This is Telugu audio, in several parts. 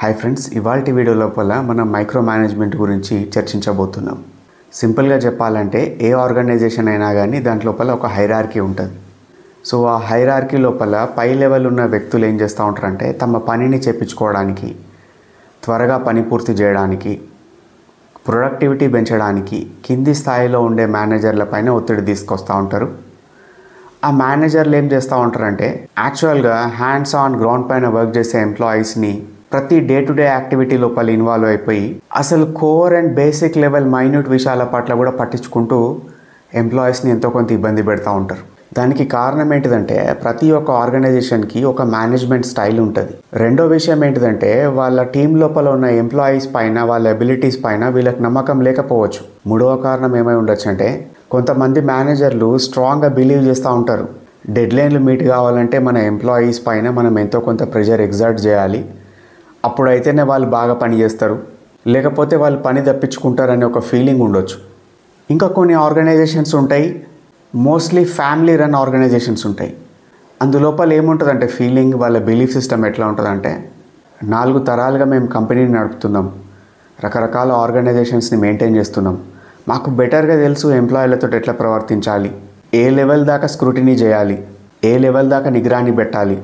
హాయ్ ఫ్రెండ్స్, ఇవాల్టి వీడియో లోపల మనం మైక్రో మేనేజ్మెంట్ గురించి చర్చించబోతున్నాం. సింపుల్గా చెప్పాలంటే ఏ ఆర్గనైజేషన్ అయినా కానీ దాంట్ లోపల ఒక హైరార్కీ ఉంటుంది. సో ఆ హైరార్కీ లోపల పై లెవెల్ ఉన్న వ్యక్తులు ఏం చేస్తూ ఉంటారంటే తమ పనిని చేపించుకోవడానికి, త్వరగా పని పూర్తి చేయడానికి, ప్రొడక్టివిటీ పెంచడానికి కింది స్థాయిలో ఉండే మేనేజర్ల పైన ఒత్తిడి తీసుకొస్తూ ఉంటారు. ఆ మేనేజర్లు ఏం చేస్తూ ఉంటారంటే యాక్చువల్గా హ్యాండ్స్ ఆన్ గ్రౌండ్ పైన వర్క్ చేసే ఎంప్లాయీస్ని ప్రతి డే టు డే యాక్టివిటీ లోపల ఇన్వాల్వ్ అయిపోయి అసలు core and basic level minute విషయాల పట్ల కూడా పట్టించుకుంటూ ఎంప్లాయీస్ని ఎంతో కొంత ఇబ్బంది పెడతా ఉంటారు. దానికి కారణం ఏంటిదంటే ప్రతి ఒక్క ఆర్గనైజేషన్కి ఒక మేనేజ్మెంట్ స్టైల్ ఉంటుంది. రెండో విషయం ఏంటిదంటే వాళ్ళ టీం లోపల ఉన్న ఎంప్లాయీస్ పైన, వాళ్ళ ఎబిలిటీస్ పైన వీళ్ళకి నమ్మకం లేకపోవచ్చు. మూడవ కారణం ఏమై ఉండొచ్చు అంటే కొంతమంది మేనేజర్లు స్ట్రాంగ్గా బిలీవ్ చేస్తూ ఉంటారు, డెడ్లైన్లు మీట్ కావాలంటే మన ఎంప్లాయీస్ పైన మనం ఎంతో కొంత ప్రెషర్ ఎగ్జర్ట్ చేయాలి, అప్పుడైతేనే వాళ్ళు బాగా పని చేస్తారు, లేకపోతే వాళ్ళు పని తప్పించుకుంటారనే ఒక ఫీలింగ్ ఉండొచ్చు. ఇంకా కొన్ని ఆర్గనైజేషన్స్ ఉంటాయి, మోస్ట్లీ ఫ్యామిలీ రన్ ఆర్గనైజేషన్స్ ఉంటాయి. అందులోపల ఏముంటుందంటే ఫీలింగ్, వాళ్ళ బిలీఫ్ సిస్టమ్ ఎట్లా ఉంటుందంటే 4 తరాలుగా మేము కంపెనీని నడుపుతున్నాం, రకరకాల ఆర్గనైజేషన్స్ని మెయింటైన్ చేస్తున్నాం, మాకు బెటర్గా తెలుసు ఎంప్లాయీలతో ఎట్లా ప్రవర్తించాలి, ఏ లెవెల్ దాకా స్క్రూటినీ చేయాలి, ఏ లెవెల్ దాకా నిగరాని పెట్టాలి,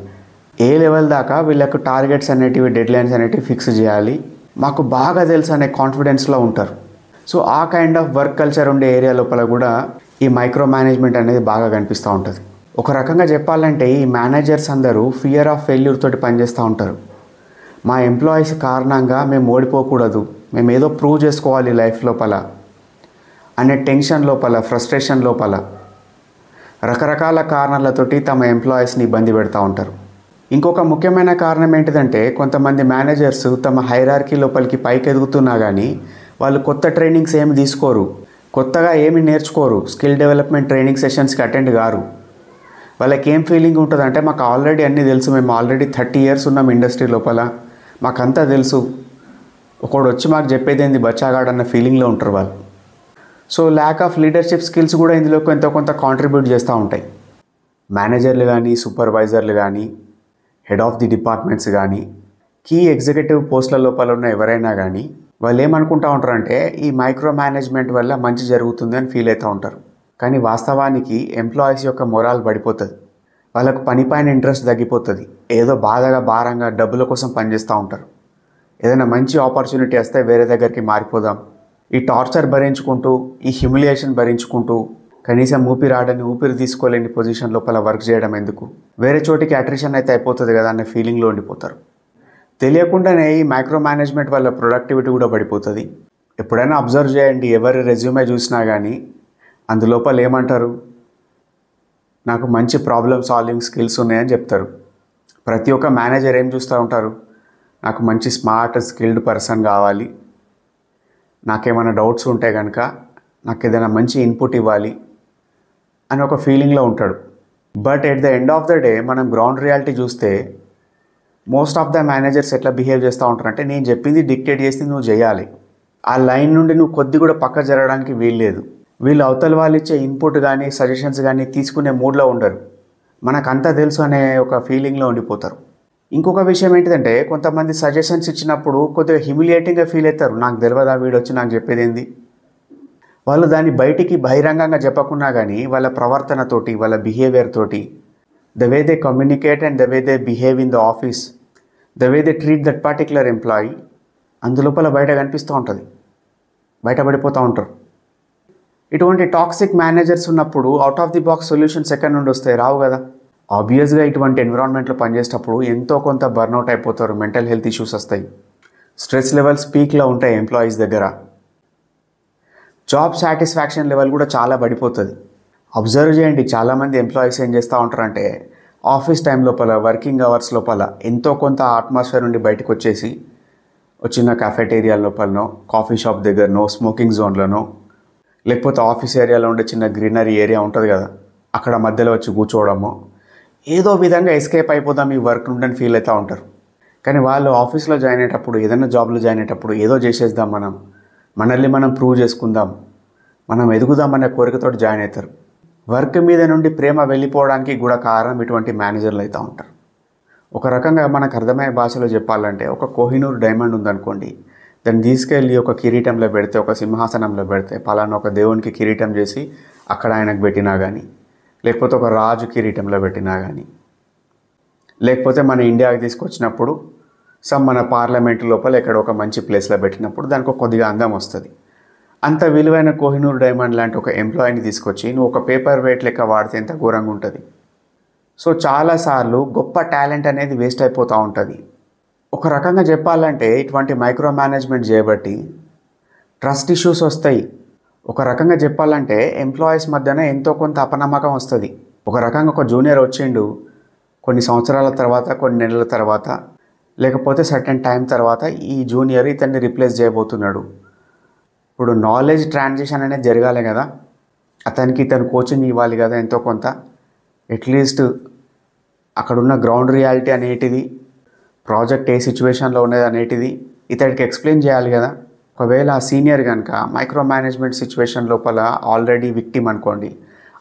ఏ లెవెల్ దాకా వీళ్ళకు టార్గెట్స్ అనేటివి, డెడ్లైన్స్ అనేటివి ఫిక్స్ చేయాలి, మాకు బాగా తెలుసు అనే కాన్ఫిడెన్స్లో ఉంటారు. సో ఆ కైండ్ ఆఫ్ వర్క్ కల్చర్ ఉండే ఏరియా లోపల కూడా ఈ మైక్రో మేనేజ్మెంట్ అనేది బాగా కనిపిస్తూ ఉంటుంది. ఒక రకంగా చెప్పాలంటే ఈ మేనేజర్స్ అందరూ ఫియర్ ఆఫ్ ఫెయిల్యూర్ తోటి పనిచేస్తూ ఉంటారు. మా ఎంప్లాయీస్ కారణంగా మేము ఓడిపోకూడదు, మేము ఏదో ప్రూవ్ చేసుకోవాలి లైఫ్ లోపల అనే టెన్షన్ లోపల, ఫ్రస్ట్రేషన్ లోపల రకరకాల కారణాలతోటి తమ ఎంప్లాయీస్ని ఇబ్బంది పెడతా ఉంటారు. ఇంకొక ముఖ్యమైన కారణం ఏంటిదంటే కొంతమంది మేనేజర్స్ తమ హైరార్కీ లోపలికి పైకి ఎదుగుతున్నా కానీ వాళ్ళు కొత్త ట్రైనింగ్స్ ఏమి తీసుకోరు, కొత్తగా ఏమి నేర్చుకోరు, స్కిల్ డెవలప్మెంట్ ట్రైనింగ్ సెషన్స్కి అటెండ్ కారు. వాళ్ళకి ఏం ఫీలింగ్ ఉంటుందంటే మాకు ఆల్రెడీ అన్నీ తెలుసు, మేము ఆల్రెడీ 30 years ఉన్నాం ఇండస్ట్రీ లోపల, మాకంతా తెలుసు, ఒకడు వచ్చి మాకు చెప్పేది ఏంది బచ్చాగాడన్న ఫీలింగ్లో ఉంటారు వాళ్ళు. So lack of leadership skills కూడా ఇందులోకి ఎంతో కొంత కాంట్రిబ్యూట్ చేస్తూ ఉంటాయి. మేనేజర్లు కానీ, సూపర్వైజర్లు కానీ, హెడ్ ఆఫ్ ది డిపార్ట్మెంట్స్ కానీ, కీ ఎగ్జిక్యూటివ్ పోస్టుల లోపల ఉన్న ఎవరైనా కానీ వాళ్ళు ఏమనుకుంటూ ఉంటారంటే ఈ మైక్రో మేనేజ్మెంట్ వల్ల మంచి జరుగుతుంది అని ఫీల్ అవుతూ ఉంటారు. కానీ వాస్తవానికి ఎంప్లాయీస్ యొక్క మొరాల్ పడిపోతుంది, వాళ్ళకు పని పైన ఇంట్రెస్ట్ తగ్గిపోతుంది, ఏదో బాధగా భారంగా డబ్బుల కోసం పనిచేస్తూ ఉంటారు. ఏదైనా మంచి ఆపర్చునిటీ వస్తే వేరే దగ్గరికి మారిపోదాం, ఈ టార్చర్ భరించుకుంటూ, ఈ హ్యూమిలియేషన్ భరించుకుంటూ కనీసం ఊపిరి తీసుకోలేని పొజిషన్ లోపల వర్క్ చేయడం ఎందుకు, వేరే చోటికి అట్రిషన్ అయితే అయిపోతుంది కదా అనే ఫీలింగ్లో ఉండిపోతారు. తెలియకుండానే ఈ మైక్రో మేనేజ్మెంట్ వల్ల ప్రొడక్టివిటీ కూడా పడిపోతుంది. ఎప్పుడైనా అబ్జర్వ్ చేయండి, ఎవరి రెజ్యూమే చూసినా కానీ అందులోపల ఏమంటారు, నాకు మంచి ప్రాబ్లమ్ సాల్వింగ్ స్కిల్స్ ఉన్నాయని చెప్తారు. ప్రతి ఒక్క మేనేజర్ ఏం చూస్తూ ఉంటారు, నాకు మంచి స్మార్ట్ స్కిల్డ్ పర్సన్ కావాలి, నాకేమైనా డౌట్స్ ఉంటే కనుక నాకు ఏదైనా మంచి ఇన్పుట్ ఇవ్వాలి అని ఒక ఫీలింగ్లో ఉంటాడు. But at the end of the day మనం గ్రౌండ్ రియాలిటీ చూస్తే మోస్ట్ ఆఫ్ ద మేనేజర్స్ ఎట్లా బిహేవ్ చేస్తూ ఉంటారంటే నేను చెప్పింది డిక్టేట్ చేసి నువ్వు చేయాలి, ఆ లైన్ నుండి నువ్వు కొద్ది కూడా పక్క జరగడానికి వీల్లేదు. వీళ్ళు అవతల వాళ్ళు ఇచ్చే ఇన్పుట్ కానీ, సజెషన్స్ కానీ తీసుకునే మూడ్లో ఉండరు, మనకంతా తెలుసు అనే ఒక ఫీలింగ్లో ఉండిపోతారు. ఇంకొక విషయం ఏంటిదంటే కొంతమంది సజెషన్స్ ఇచ్చినప్పుడు కొద్దిగా హ్యూమిలియేటింగ్గా ఫీల్ అవుతారు, నాకు తెలియదా వీడు వచ్చి నాకు చెప్పేది ఏంది. వాళ్ళు దాన్ని బయటికి బహిరంగంగా చెప్పకున్నా కానీ వాళ్ళ ప్రవర్తనతోటి, వాళ్ళ బిహేవియర్ తోటి, the way they communicate and the way they behave in the office, the way they treat that particular employee అందులోపల బయట కనిపిస్తూ ఉంటుంది, బయటపడిపోతూ ఉంటారు. ఇటువంటి టాక్సిక్ మేనేజర్స్ ఉన్నప్పుడు out of the box solutions ఎక్కడి నుండి వస్తాయి, రావు కదా. ఆబ్వియస్గా ఇటువంటి ఎన్విరాన్మెంట్లో పనిచేసేటప్పుడు ఎంతో కొంత బర్న్అవుట్ అయిపోతారు, మెంటల్ హెల్త్ ఇష్యూస్ వస్తాయి, స్ట్రెస్ లెవెల్స్ పీక్లో ఉంటాయి ఎంప్లాయీస్ దగ్గర, జాబ్ సాటిస్ఫాక్షన్ లెవెల్ కూడా చాలా పడిపోతుంది. అబ్జర్వ్ చేయండి, చాలామంది ఎంప్లాయీస్ ఏం చేస్తూ ఉంటారంటే ఆఫీస్ టైం లోపల, వర్కింగ్ అవర్స్ లోపల ఎంతో కొంత అట్మాస్ఫియర్ నుండి బయటకు వచ్చేసి చిన్న కాఫెటేరియా లోపలనో, కాఫీ షాప్ దగ్గరనో, స్మోకింగ్ జోన్లోనో, లేకపోతే ఆఫీస్ ఏరియాలో ఉండే చిన్న గ్రీనరీ ఏరియా ఉంటుంది కదా అక్కడ మధ్యలో వచ్చి కూర్చోవడమో, ఏదో విధంగా ఎస్కేప్ అయిపోదాం ఈ వర్క్ నుండి ఫీల్ అవుతూ ఉంటారు. కానీ వాళ్ళు ఆఫీస్లో జాయిన్ అయ్యేటప్పుడు, ఏదైనా జాబ్లో జాయిన్ అయ్యేటప్పుడు ఏదో చేసేద్దాం, మనల్ని మనం ప్రూవ్ చేసుకుందాం, మనం ఎదుగుదామనే కోరికతో జాయిన్ అవుతారు. వర్క్ మీద నుండి ప్రేమ వెళ్ళిపోవడానికి కూడా కారణం ఇటువంటి మేనేజర్లు అవుతూ ఉంటారు. ఒక రకంగా మనకు అర్థమయ్యే భాషలో చెప్పాలంటే ఒక కోహినూర్ డైమండ్ ఉందనుకోండి, దాన్ని తీసుకెళ్ళి ఒక కిరీటంలో పెడితే, ఒక సింహాసనంలో పెడితే, పలానా ఒక దేవునికి కిరీటం చేసి అక్కడ ఆయనకు పెట్టినా కానీ, లేకపోతే ఒక రాజు కిరీటంలో పెట్టినా కానీ, లేకపోతే మన ఇండియాకి తీసుకొచ్చినప్పుడు మన పార్లమెంట్ లోపల ఎక్కడ ఒక మంచి ప్లేస్లో పెట్టినప్పుడు దానికి కొద్దిగా అందం వస్తుంది. అంత విలువైన కోహినూర్ డైమండ్ లాంటి ఒక ఎంప్లాయీని తీసుకొచ్చి నువ్వు ఒక పేపర్ వెయిట్ లెక్క వాడితే ఎంత ఘోరంగా ఉంటుంది. సో చాలాసార్లు గొప్ప టాలెంట్ అనేది వేస్ట్ అయిపోతూ ఉంటుంది. ఒక రకంగా చెప్పాలంటే ఇటువంటి మైక్రో మేనేజ్మెంట్ చేయబట్టి ట్రస్ట్ ఇష్యూస్ వస్తాయి. ఒక రకంగా చెప్పాలంటే ఎంప్లాయీస్ మధ్యన ఎంతో కొంత అపనమ్మకం వస్తుంది. ఒక రకంగా ఒక జూనియర్ వచ్చిండు, కొన్ని సంవత్సరాల తర్వాత, కొన్ని నెలల తర్వాత, లేకపోతే సర్టెన్ టైం తర్వాత ఈ జూనియర్ ఇతన్ని రిప్లేస్ చేయబోతున్నాడు. ఇప్పుడు నాలెడ్జ్ ట్రాన్సిషన్ అనేది జరగాలి కదా, అతనికి ఇతను కోచింగ్ ఇవ్వాలి కదా ఎంతో కొంత. అట్లీస్ట్ అక్కడున్న గ్రౌండ్ రియాలిటీ అనేటిది, ప్రాజెక్ట్ ఏ సిచ్యువేషన్లో ఉన్నది అనేటిది ఇతడికి ఎక్స్ప్లెయిన్ చేయాలి కదా. ఒకవేళ ఆ సీనియర్ కనుక మైక్రో మేనేజ్మెంట్ సిచ్యువేషన్ లోపల ఆల్రెడీ విక్టిమ్ అనుకోండి,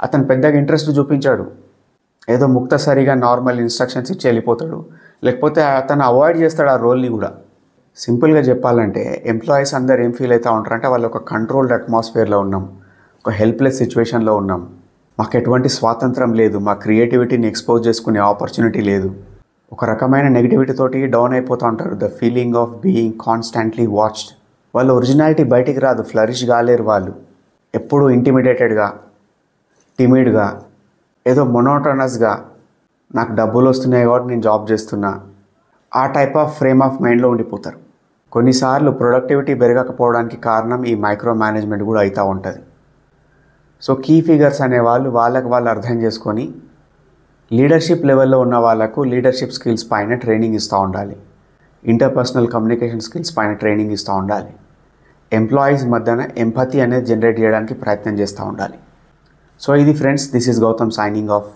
అతను పెద్దగా ఇంట్రెస్ట్ చూపించాడు, ఏదో ముక్తసరిగా నార్మల్ ఇన్స్ట్రక్షన్స్ ఇచ్చి వెళ్ళిపోతాడు, లేకపోతే అతను అవాయిడ్ చేస్తాడు ఆ రోల్ని కూడా. సింపుల్గా చెప్పాలంటే ఎంప్లాయీస్ అందరు ఏం ఫీల్ అవుతూ ఉంటారంటే వాళ్ళు ఒక కంట్రోల్డ్ అట్మాస్ఫియర్లో ఉన్నాం, ఒక హెల్ప్లెస్ సిచ్యువేషన్లో ఉన్నాం, మాకు ఎటువంటి స్వాతంత్రం లేదు, మా క్రియేటివిటీని ఎక్స్పోజ్ చేసుకునే ఆపర్చునిటీ లేదు, ఒక రకమైన నెగిటివిటీ తోటి డౌన్ అయిపోతూ ఉంటారు. The feeling of being constantly watched. వాళ్ళ ఒరిజినాలిటీ బయటికి రాదు, ఫ్లరిష్ కాలేరు. వాళ్ళు ఎప్పుడూ ఇంటిమిడేటెడ్గా, టిమిడ్గా, ఏదో మొనోటనస్గా, నాకు డబ్బులు వస్తున్నాయి కాబట్టి నేను జాబ్ చేస్తున్నా, ఆ టైప్ ఆఫ్ ఫ్రేమ్ ఆఫ్ మైండ్లో ఉండిపోతారు. కొన్నిసార్లు ప్రొడక్టివిటీ పెరగకపోవడానికి కారణం ఈ మైక్రో మేనేజ్మెంట్ కూడా అవుతూ ఉంటుంది. సో కీ ఫిగర్స్ అనేవాళ్ళు వాళ్ళకు వాళ్ళు అర్థం చేసుకొని లీడర్షిప్ లెవెల్లో ఉన్న వాళ్ళకు లీడర్షిప్ స్కిల్స్ పైన ట్రైనింగ్ ఇస్తూ ఉండాలి, ఇంటర్పర్సనల్ కమ్యూనికేషన్ స్కిల్స్ పైన ట్రైనింగ్ ఇస్తూ ఉండాలి, ఎంప్లాయీస్ మధ్యన ఎంపతి అనేది జనరేట్ చేయడానికి ప్రయత్నం చేస్తూ ఉండాలి. సో ఇది friends, this is Gautam signing of.